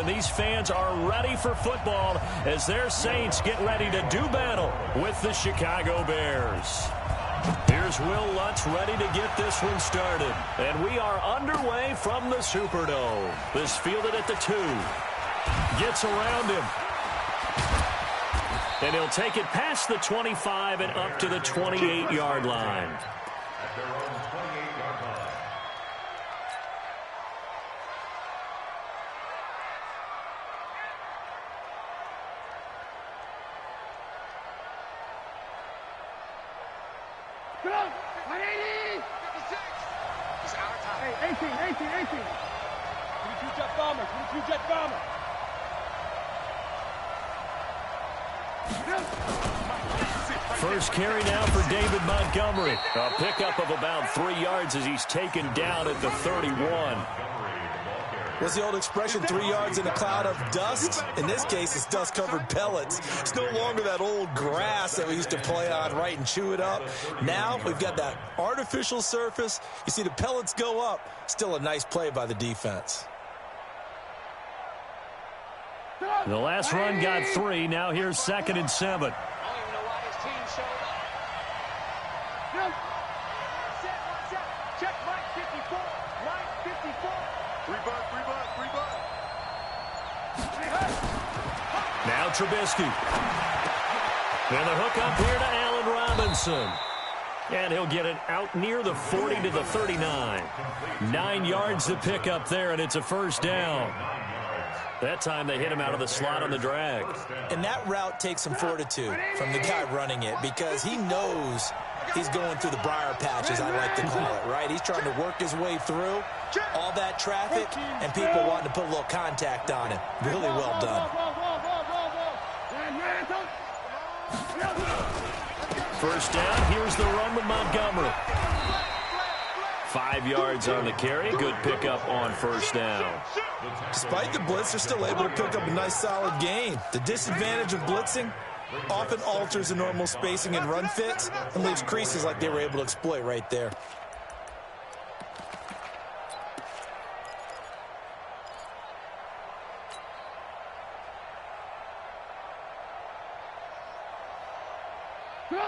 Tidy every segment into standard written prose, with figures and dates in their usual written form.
and these fans are ready for football as their Saints get ready to do battle with the Chicago Bears. Here's Will Lutz ready to get this one started. And we are underway from the Superdome. This fielded at the 2. Gets around him. And he'll take it past the 25 and up to the 28-yard line. Go! 180! 56! It's our time. Hey, 18. 22 Jet Bomber. 22 Jet Bomber. First carry now for David Montgomery. A pickup of about 3 yards as he's taken down at the 31. What's the old expression, 3 yards in a cloud of dust? In this case, it's dust-covered pellets. It's no longer that old grass that we used to play on, right, and chew it up. Now we've got that artificial surface. You see the pellets go up. Still a nice play by the defense. The last run got 3. Now here's 2nd and 7. I don't even know why his team showed up. Check Mike 54. Mike 54. Free butt. Now Trubisky. And the hook up here to Allen Robinson. And he'll get it out near the 40 to the 39. 9 yards to pick up there, and it's a first down. That time they hit him out of the slot on the drag. And that route takes some fortitude from the guy running it because he knows he's going through the briar patches, I like to call it, right? He's trying to work his way through all that traffic and people wanting to put a little contact on him. Really well done. First down, here's the run with Montgomery. 5 yards on the carry. Good pickup on first down. Despite the blitz, they're still able to pick up a nice solid gain. The disadvantage of blitzing often alters the normal spacing and run fits and leaves creases like they were able to exploit right there.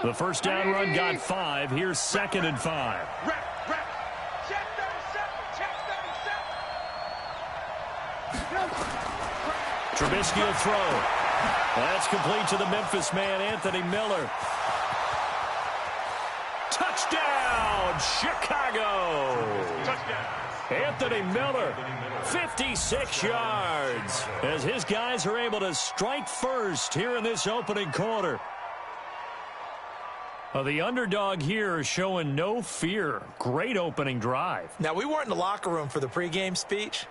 The first down run got 5. Here's 2nd and 5. Check 37. Trubisky will throw. That's complete to the Memphis man, Anthony Miller. Touchdown, Chicago! Touchdown. Anthony Miller, 56 yards, as his guys are able to strike first here in this opening quarter. The underdog here is showing no fear. Great opening drive. Now, we weren't in the locker room for the pregame speech,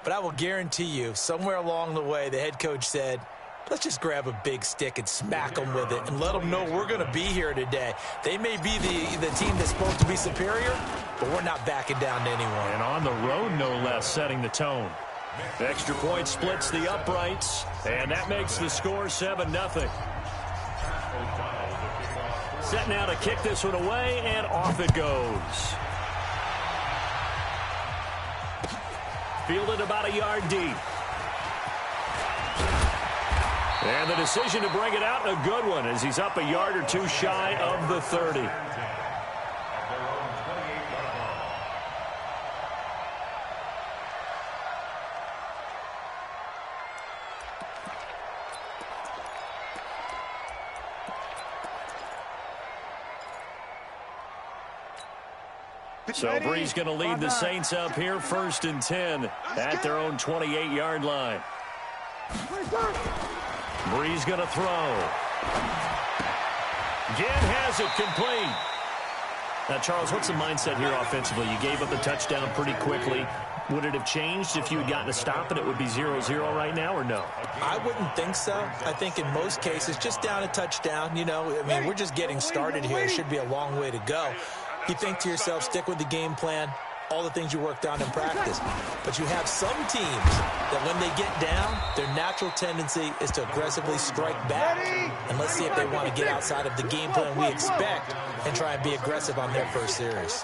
but I will guarantee you, somewhere along the way, the head coach said, let's just grab a big stick and smack them with it and let them know we're going to be here today. They may be the team that's supposed to be superior, but we're not backing down to anyone. And on the road, no less, setting the tone. Extra point splits the uprights, and that makes the score 7-0. Set now to kick this one away, and off it goes. Fielded about a yard deep. And the decision to bring it out, a good one, as he's up a yard or two shy of the 30. So Brees going to lead the Saints up here, 1st and 10 at their own 28-yard line. Brees going to throw. Again has it complete. Now, Charles, what's the mindset here offensively? You gave up the touchdown pretty quickly. Would it have changed if you had gotten a stop and it would be 0-0 right now, or no? I wouldn't think so. I think in most cases, just down a touchdown, you know, I mean, we're just getting started here. It should be a long way to go. You think to yourself, stick with the game plan, all the things you worked on in practice. But you have some teams that when they get down, their natural tendency is to aggressively strike back. And let's see if they want to get outside of the game plan we expect and try and be aggressive on their first series.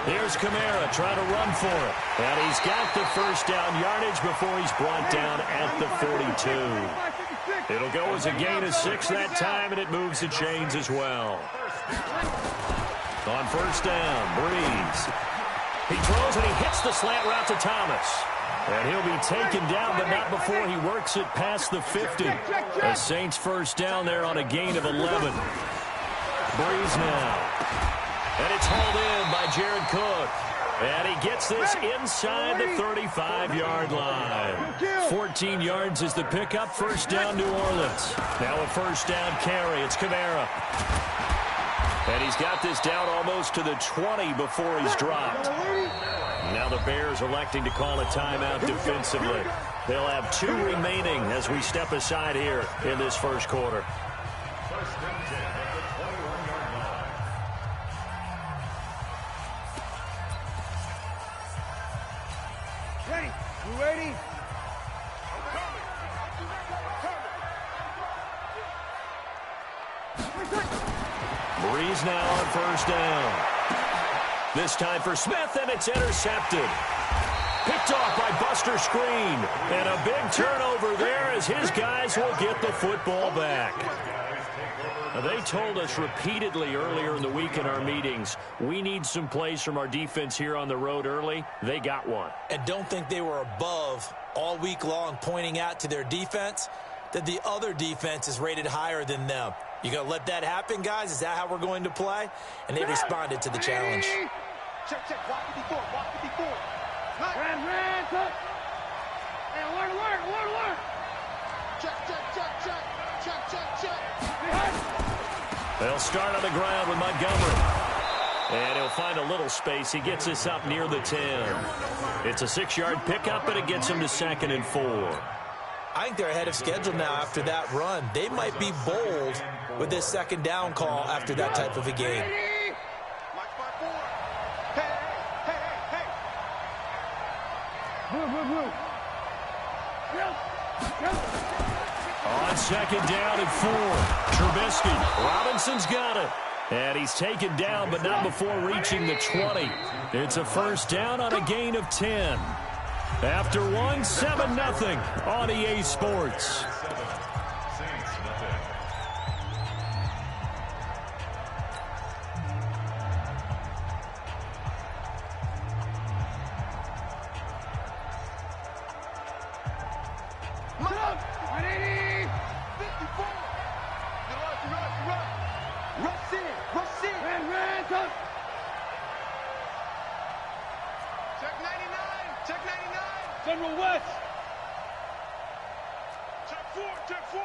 Here's Kamara trying to run for it. And he's got the first down yardage before he's brought down at the 42. It'll go as a gain of 6 that time, and it moves the chains as well. On first down, Breeze. He throws and he hits the slant route to Thomas. And he'll be taken down, but not before he works it past the 50. The Saints first down there on a gain of 11. Breeze now. And it's hauled in by Jared Cook. And he gets this inside the 35-yard line. 14 yards is the pickup. First down, New Orleans. Now a first down carry. It's Kamara. And he's got this down almost to the 20 before he's dropped. Now the Bears electing to call a timeout defensively. They'll have 2 remaining as we step aside here in this first quarter. Ready? You ready? Breeze now on first down. This time for Smith, and it's intercepted. Picked off by Buster Screen. And a big turnover there as his guys will get the football back. Now, they told us repeatedly earlier in the week in our meetings, we need some plays from our defense here on the road early. They got one. And don't think they were above all week long pointing out to their defense that the other defense is rated higher than them. You going to let that happen, guys? Is that how we're going to play? And they responded to the challenge. Check, walk it before, Ran, cut. Hey, alert. Check. They'll start on the ground with Montgomery. And he'll find a little space. He gets this up near the 10. It's a 6-yard pickup, and it gets him to 2nd and 4. I think they're ahead of schedule now after that run. They might be bold with this 2nd down call after that type of a game. Move. On 2nd down and 4. Trubisky. Robinson's got it. And he's taken down, but not before reaching the 20. It's a first down on a gain of 10. After 1, 7-0 on EA Sports. General West. Check 4.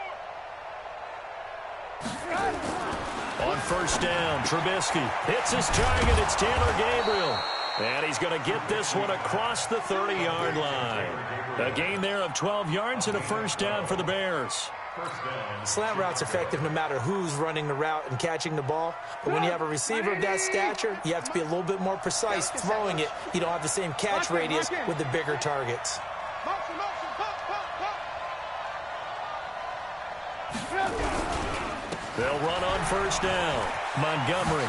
On first down, Trubisky hits his target. It's Taylor Gabriel. And he's going to get this one across the 30-yard line. A gain there of 12 yards and a first down for the Bears. Slant route's effective no matter who's running the route and catching the ball. But when you have a receiver of that stature, you have to be a little bit more precise throwing it. You don't have the same catch radius with the bigger targets. They'll run on first down. Montgomery.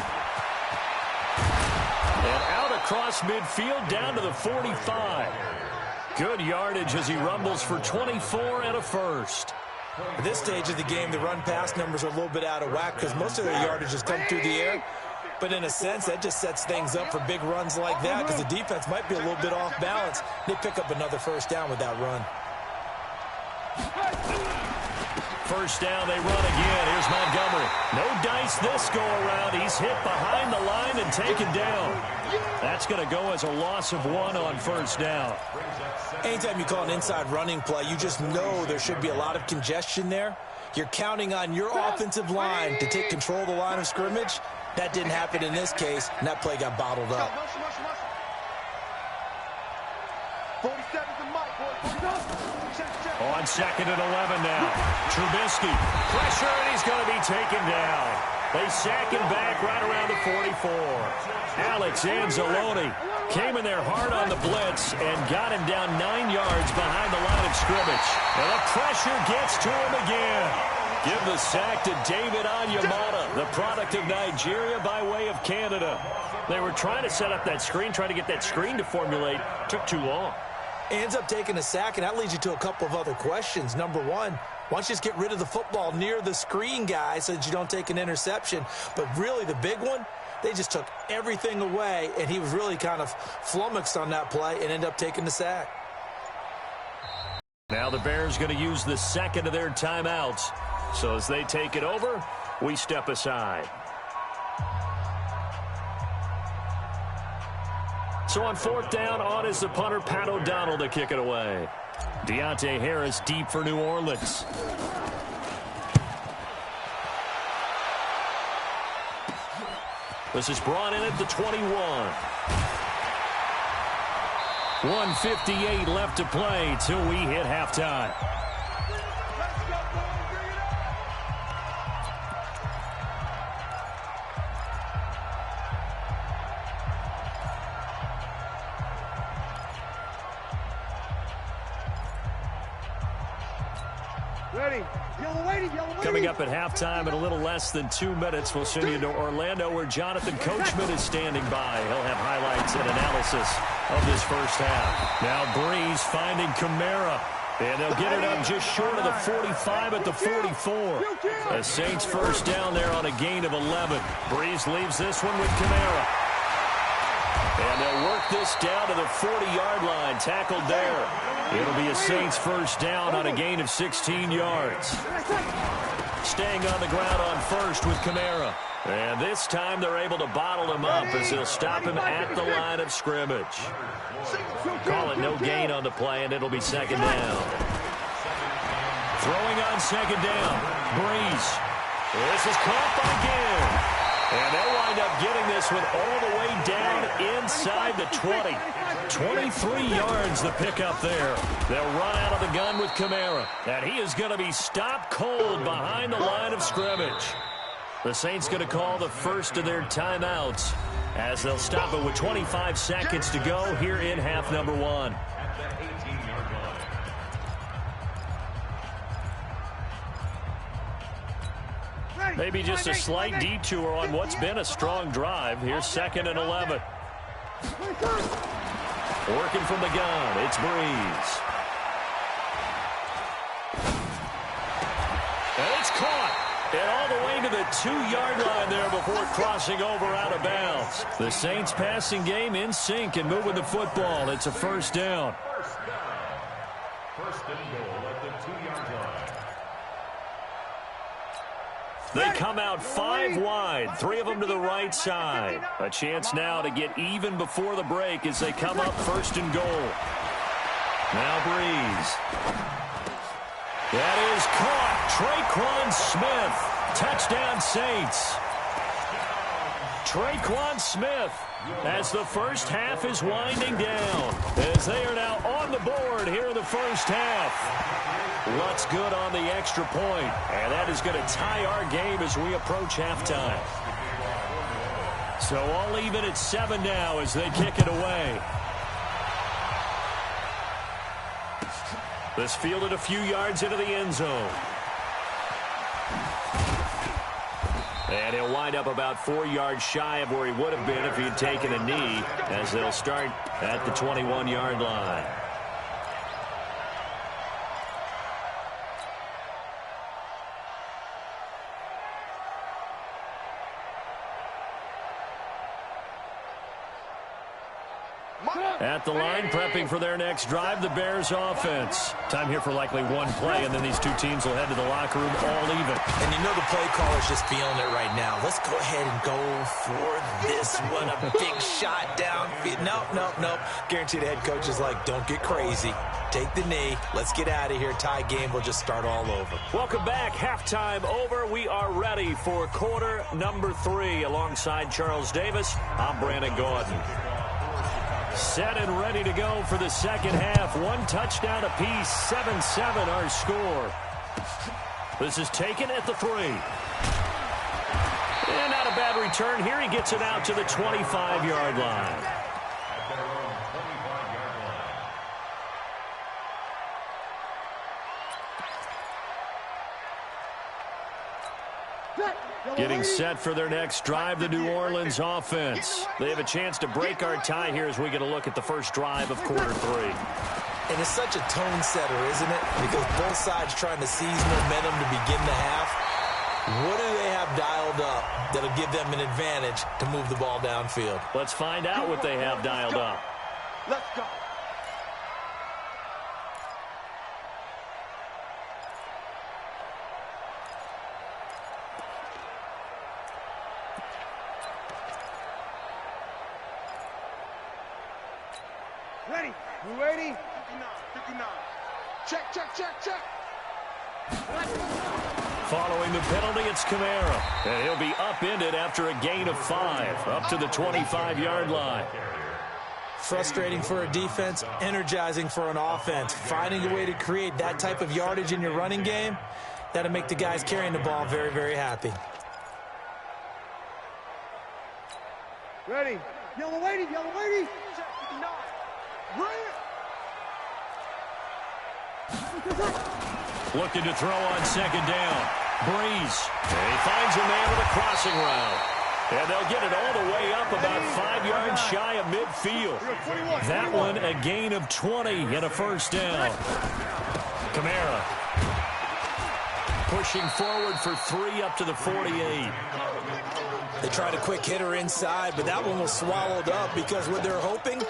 And out across midfield down to the 45. Good yardage as he rumbles for 24 and a first. At this stage of the game, the run-pass numbers are a little bit out of whack because most of their yardage has come through the air. But in a sense, that just sets things up for big runs like that because the defense might be a little bit off balance. They pick up another first down with that run. First down, they run again. Here's Montgomery. No dice this go-around. He's hit behind the line and taken down. That's going to go as a loss of 1 on first down. Anytime you call an inside running play, you just know there should be a lot of congestion there. You're counting on your offensive line to take control of the line of scrimmage. That didn't happen in this case, and that play got bottled up. 47's the mic, boys. On 2nd and 11 now. Trubisky. Pressure, and he's going to be taken down. They sack him back right around the 44. Alex Anzalone came in there hard on the blitz and got him down 9 yards behind the line of scrimmage. And the pressure gets to him again. Give the sack to David Onyemata, the product of Nigeria by way of Canada. They were trying to set up that screen, trying to get that screen to formulate. Took too long. Ends up taking a sack, and that leads you to a couple of other questions. Number one, why don't you just get rid of the football near the screen guy so that you don't take an interception? But really the big one, they just took everything away, and he was really kind of flummoxed on that play and ended up taking the sack. Now the Bears going to use the second of their timeouts. So as they take it over, we step aside. So on fourth down, on is the punter, Pat O'Donnell, to kick it away. Deontay Harris deep for New Orleans. This is brought in at the 21. 1:58 left to play till we hit halftime. Coming up at halftime in a little less than 2 minutes, we'll send you to Orlando where Jonathan Coachman is standing by. He'll have highlights and analysis of this first half. Now Breeze finding Kamara, and they'll get it up just short of the 45 at the 44. The Saints first down there on a gain of 11. Breeze leaves this one with Kamara. And they'll work this down to the 40-yard line, tackled there. It'll be a Saints first down on a gain of 16 yards. Staying on the ground on first with Kamara. And this time they're able to bottle him up as they'll stop him at the line of scrimmage. Call it no gain on the play, and it'll be second down. Throwing on second down, Breeze. This is caught by Gibb. And they'll wind up getting this one all the way down inside the 20. 23 yards the pickup there. They'll run out of the gun with Kamara. And he is going to be stopped cold behind the line of scrimmage. The Saints going to call the first of their timeouts as they'll stop it with 25 seconds to go here in half number one. Maybe just a slight detour on what's been a strong drive. Here's second and 11. Working from the gun, it's Breeze. And it's caught. And all the way to the 2-yard line there before crossing over out of bounds. The Saints passing game in sync and moving the football. It's a first down. First and goal at the 2-yard line. They come out 5 wide, 3 of them to the right side. A chance now to get even before the break as they come up first and goal. Now Breeze. That is caught. Traquan Smith. Touchdown Saints. Traquan Smith as the first half is winding down. As they are now on the board here in the first half. Lutz good on the extra point, and that is going to tie our game as we approach halftime. So all even at 7 now as they kick it away. This fielded a few yards into the end zone. And he'll wind up about 4 yards shy of where he would have been if he had taken a knee, as they'll start at the 21-yard line. At the line, prepping for their next drive, the Bears offense. Time here for likely one play, and then these two teams will head to the locker room all even. And you know the play caller's just feeling it right now. Let's go ahead and go for this one. A big shot down. Nope. Guaranteed the head coach is like, don't get crazy. Take the knee. Let's get out of here. Tie game. We'll just start all over. Welcome back. Halftime over. We are ready for quarter number 3. Alongside Charles Davis, I'm Brandon Gordon. Set and ready to go for the second half. 1 touchdown apiece, 7-7 our score. This is taken at the 3. And not a bad return here. He gets it out to the 25-yard line. Getting set for their next drive, the New Orleans offense. They have a chance to break our tie here as we get a look at the first drive of quarter 3. And it's such a tone setter, isn't it? Because both sides trying to seize momentum to begin the half. What do they have dialed up that'll give them an advantage to move the ball downfield? Let's find out what they have dialed up. Let's go. Ready. You ready? 59, 59. Check, check, check, check. Following the penalty, it's Kamara. And he'll be upended after a gain of 5, up to the 25-yard line. Frustrating for a defense, energizing for an offense. Finding a way to create that type of yardage in your running game, that'll make the guys carrying the ball very, very happy. Ready. Yellow lady, yellow lady. Looking to throw on second down. Breeze. And he finds a man with a crossing route. And they'll get it all the way up about 5 yards shy of midfield. That one a gain of 20 and a first down. Kamara pushing forward for 3 up to the 48. They tried a quick hitter inside, but that one was swallowed up because what they're hoping,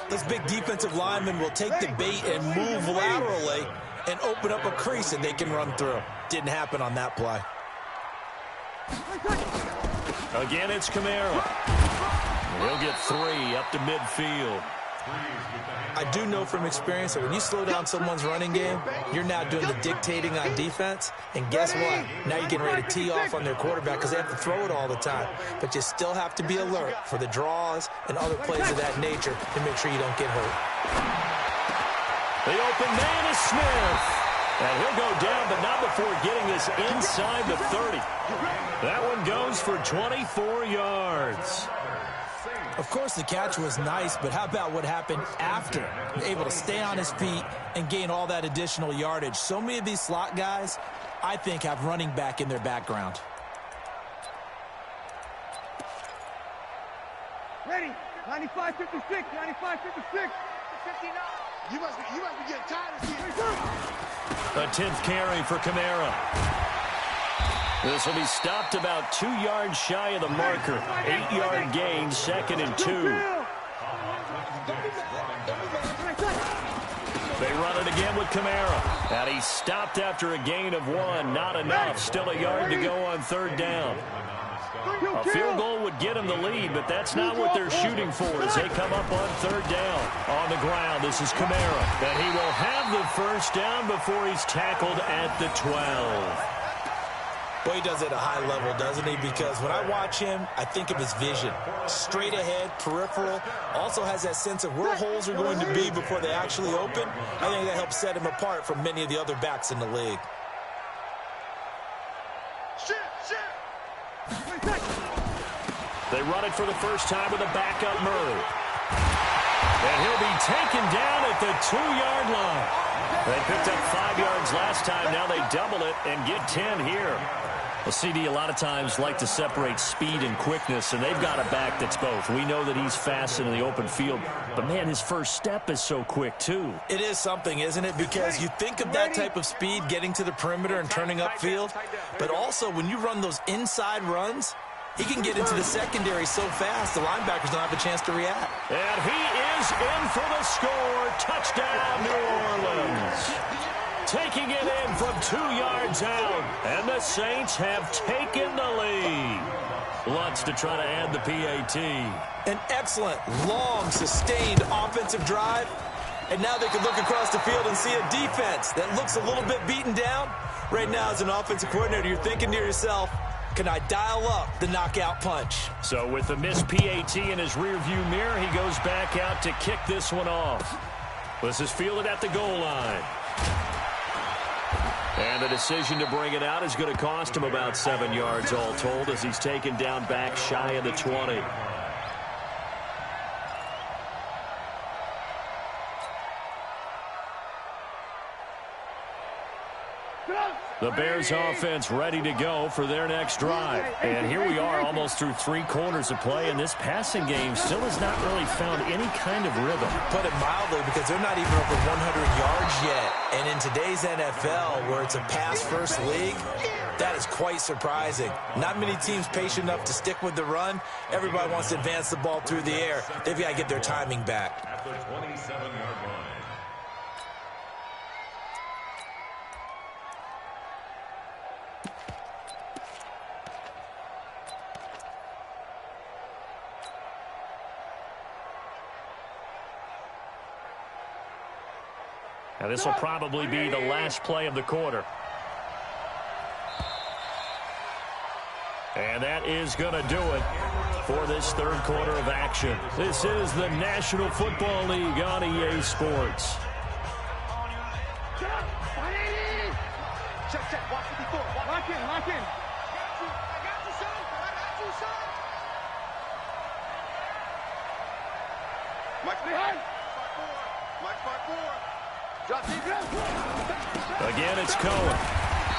this big defensive lineman will take the bait and move laterally and open up a crease that they can run through. Didn't happen on that play. Again, it's Kamara. He'll get 3 up to midfield. I do know from experience that when you slow down someone's running game, you're now doing the dictating on defense. And guess what? Now you're getting ready to tee off on their quarterback because they have to throw it all the time. But you still have to be alert for the draws and other plays of that nature to make sure you don't get hurt. The open man is Smith. And he'll go down, but not before getting this inside the 30. That one goes for 24 yards. Of course, the catch was nice, but how about what happened after? Able to stay on his feet and gain all that additional yardage. So many of these slot guys, I think, have running back in their background. Ready. 95, 56, 95, 56. 59. You must be getting tired of seeing A 10th carry for Kamara. This will be stopped about 2 yards shy of the marker. 8-yard gain, 2nd and 2. They run it again with Kamara. And he's stopped after a gain of 1. Not enough. Still a yard to go on 3rd down. A field goal would get him the lead, but that's not what they're shooting for as they come up on 3rd down. On the ground, this is Kamara. And he will have the first down before he's tackled at the 12. Boy, he does it at a high level, doesn't he? Because when I watch him, I think of his vision. Straight ahead, peripheral. Also has that sense of where holes are going to be before they actually open. I think that helps set him apart from many of the other backs in the league. They run it for the first time with a backup Murray. And he'll be taken down at the 2-yard line. They picked up 5 yards last time. Now they double it and get 10 here. Well, CD a lot of times like to separate speed and quickness, and they've got a back that's both. We know that he's fast in the open field, but, man, his first step is so quick, too. It is something, isn't it? Because you think of that type of speed getting to the perimeter and turning upfield, but also when you run those inside runs, he can get into the secondary so fast, the linebackers don't have a chance to react. And he is in for the score. Touchdown, New Orleans. Taking it in from 2 yards out. And the Saints have taken the lead. Lutz to try to add the PAT. An excellent, long, sustained offensive drive. And now they can look across the field and see a defense that looks a little bit beaten down. Right now, as an offensive coordinator, you're thinking to yourself, can I dial up the knockout punch? So with the missed PAT in his rearview mirror, he goes back out to kick this one off. This is fielded at the goal line. And the decision to bring it out is going to cost him about 7 yards all told as he's taken down back shy of the 20. The Bears offense ready to go for their next drive. And here we are almost through 3 quarters of play, and this passing game still has not really found any kind of rhythm. Put it mildly, because they're not even over 100 yards yet. And in today's NFL, where it's a pass-first league, that is quite surprising. Not many teams patient enough to stick with the run. Everybody wants to advance the ball through the air. They've got to get their timing back. At the 27-yard line. Now this will probably be the last play of the quarter. And that is going to do it for this third quarter of action. This is the National Football League on EA Sports. Check. Watch it before. Lock in. I got you, son. Mike behind. Mike 5-4. Again, it's Cohen.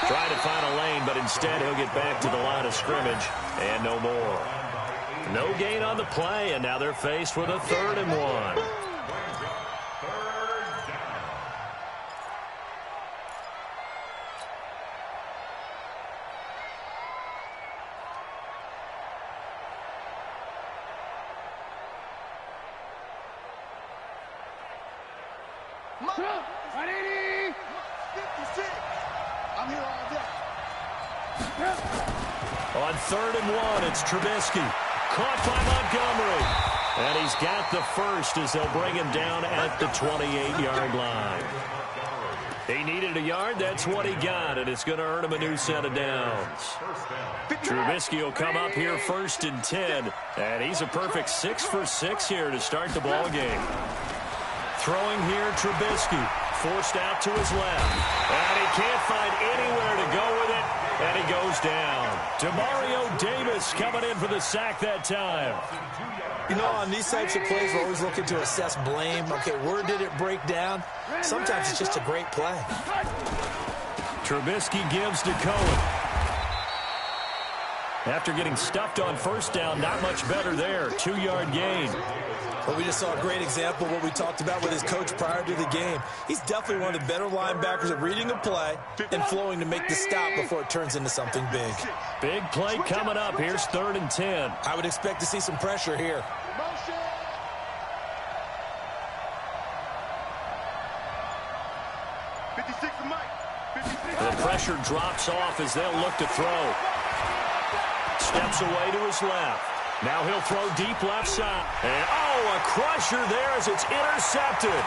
Trying to find a lane, but instead he'll get back to the line of scrimmage and no more. No gain on the play, and now they're faced with a 3rd and 1. Ready? 56. I'm here all day. On 3rd and 1, it's Trubisky. Caught by Montgomery. And he's got the first as they'll bring him down at the 28-yard line. He needed a yard. That's what he got, and it's going to earn him a new set of downs. Trubisky will come up here 1st and 10, and he's a perfect 6 for 6 here to start the ball game. Throwing here, Trubisky, forced out to his left. And he can't find anywhere to go with it, and he goes down. Demario Davis coming in for the sack that time. You know, on these types of plays, we're always looking to assess blame. Okay, where did it break down? Sometimes it's just a great play. Trubisky gives to Cohen. After getting stuffed on 1st down, not much better there. 2-yard gain. Well, we just saw a great example of what we talked about with his coach prior to the game. He's definitely one of the better linebackers at reading a play and flowing to make the stop before it turns into something big. Big play coming up. Here's 3rd and 10. I would expect to see some pressure here. The pressure drops off as they'll look to throw. Steps away to his left. Now he'll throw deep left side. And, a crusher there as it's intercepted.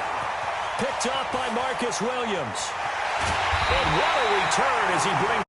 Picked up by Marcus Williams. And what a return as he brings